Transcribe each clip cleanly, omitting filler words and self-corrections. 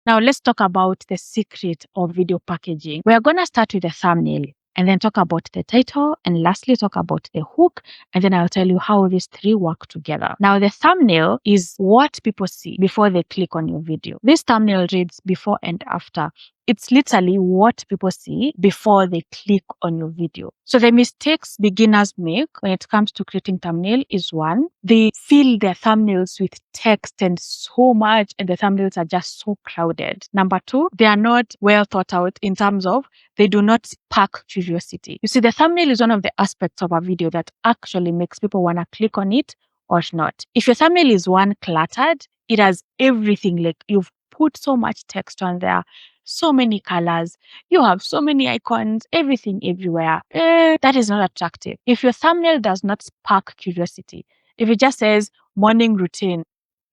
Now let's talk about the secret of video packaging. We are going to start with the thumbnail and then talk about the title and lastly talk about the hook, and then I'll tell you how these three work together. Now the thumbnail is what people see before they click on your video. This thumbnail reads before and after. It's literally what people see before they click on your video. So the mistakes beginners make when it comes to creating thumbnail is one, they fill their thumbnails with text and so much, and the thumbnails are just so crowded. Number two, they are not well thought out in terms of they do not spark curiosity. You see, the thumbnail is one of the aspects of a video that actually makes people want to click on it or not. If your thumbnail is one cluttered, it has everything, like you've put so much text on there, so many colors, you have so many icons, everything everywhere. That is not attractive. If your thumbnail does not spark curiosity, if it just says morning routine,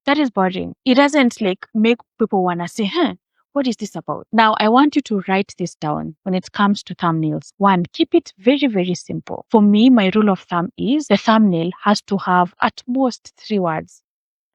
that is boring. It doesn't like make people want to say, what is this about? Now, I want you to write this down when it comes to thumbnails. One, keep it very, very simple. For me, my rule of thumb is the thumbnail has to have at most 3 words.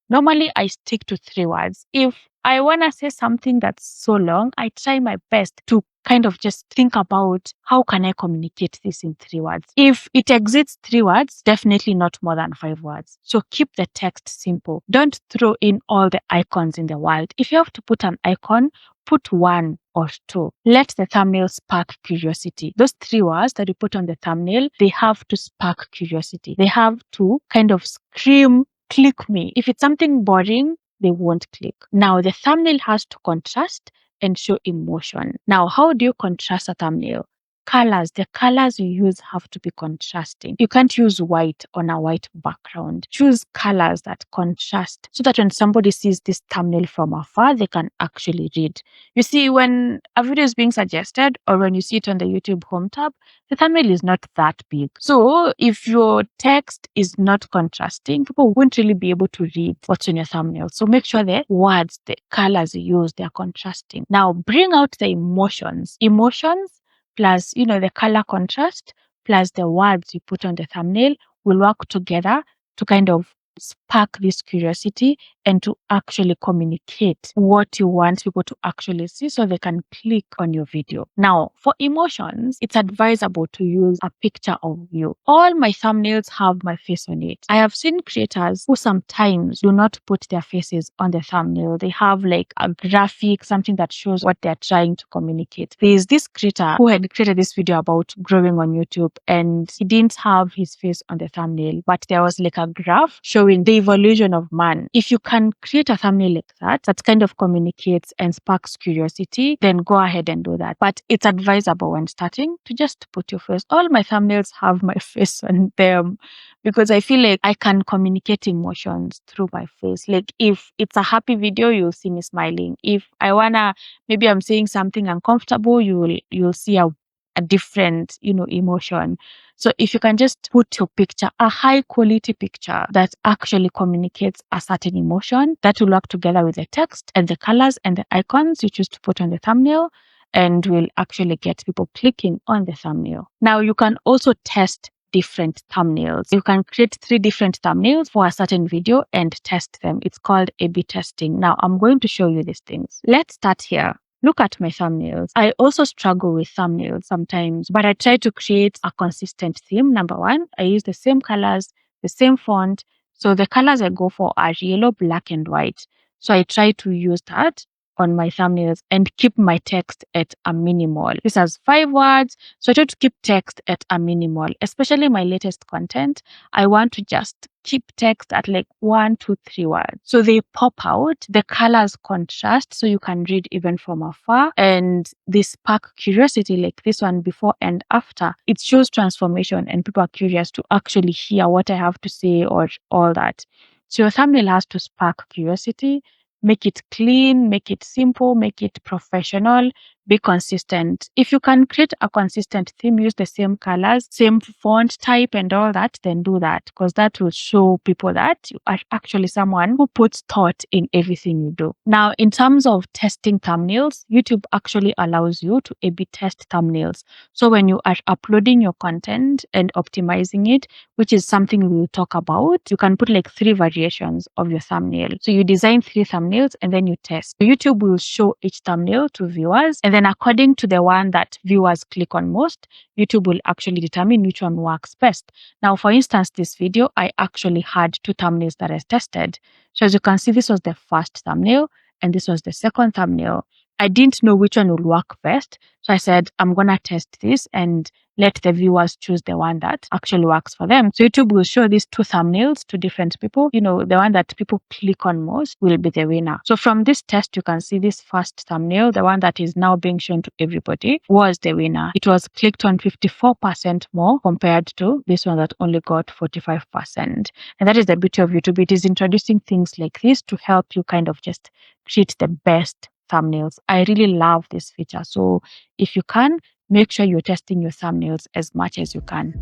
Normally, I stick to 3 words. If I want to say something that's so long, I try my best to kind of just think about how can I communicate this in 3 words. If it exceeds 3 words, definitely not more than 5 words. So keep the text simple. Don't throw in all the icons in the world. If you have to put an icon, put 1 or 2. Let the thumbnail spark curiosity. Those 3 words that you put on the thumbnail, they have to spark curiosity. They have to kind of scream, click me. If it's something boring, they won't click. Now, the thumbnail has to contrast and show emotion. Now, how do you contrast a thumbnail? Colors. The colors you use have to be contrasting. You can't use white on a white background. Choose colors that contrast so that when somebody sees this thumbnail from afar, they can actually read. You see, when a video is being suggested or when you see it on the YouTube home tab, the thumbnail is not that big. So if your text is not contrasting, people won't really be able to read what's in your thumbnail. So make sure the words, the colors you use, they're contrasting. Now bring out the emotions. Emotions plus, the color contrast plus the words you put on the thumbnail will work together to kind of spark this curiosity and to actually communicate what you want people to actually see so they can click on your video. Now, for emotions, it's advisable to use a picture of you. All my thumbnails have my face on it. I have seen creators who sometimes do not put their faces on the thumbnail. They have like a graphic, something that shows what they're trying to communicate. There is this creator who had created this video about growing on YouTube and he didn't have his face on the thumbnail, but there was like a graph showing the evolution of man. If you can create a thumbnail like that kind of communicates and sparks curiosity, then go ahead and do that. But it's advisable when starting to just put your face. All my thumbnails have my face on them because I feel like I can communicate emotions through my face. Like if it's a happy video, you'll see me smiling. If maybe I'm saying something uncomfortable, you'll see a different, emotion. So if you can just put your picture, a high quality picture that actually communicates a certain emotion, that will work together with the text and the colors and the icons you choose to put on the thumbnail and will actually get people clicking on the thumbnail. Now you can also test different thumbnails. You can create 3 different thumbnails for a certain video and test them. It's called A/B testing. Now I'm going to show you these things. Let's start here. Look at my thumbnails. I also struggle with thumbnails sometimes, but I try to create a consistent theme. Number 1, I use the same colors, the same font. So the colors I go for are yellow, black, and white. So I try to use that on my thumbnails and keep my text at a minimal. This has 5 words, so I try to keep text at a minimal. Especially my latest content, I want to just keep text at like 1, 2, 3 words. So they pop out, the colors contrast so you can read even from afar, and they spark curiosity like this one before and after. It shows transformation and people are curious to actually hear what I have to say or all that. So your thumbnail has to spark curiosity. Make it clean, make it simple, make it professional. be consistent. If you can create a consistent theme, use the same colors, same font type and all that, then do that, because that will show people that you are actually someone who puts thought in everything you do. Now, in terms of testing thumbnails, YouTube actually allows you to A/B test thumbnails. So when you are uploading your content and optimizing it, which is something we will talk about, you can put like 3 variations of your thumbnail. So you design 3 thumbnails and then you test. So YouTube will show each thumbnail to viewers, and then according to the one that viewers click on most, YouTube will actually determine which one works best. Now, for instance, this video, I actually had 2 thumbnails that I tested. So as you can see, this was the first thumbnail and this was the second thumbnail. I didn't know which one would work best. So I said, I'm going to test this and let the viewers choose the one that actually works for them. So YouTube will show these 2 thumbnails to different people. The one that people click on most will be the winner. So from this test, you can see this first thumbnail, the one that is now being shown to everybody, was the winner. It was clicked on 54% more compared to this one that only got 45%. And that is the beauty of YouTube. It is introducing things like this to help you kind of just create the best thumbnails. I really love this feature. So if you can, make sure you're testing your thumbnails as much as you can.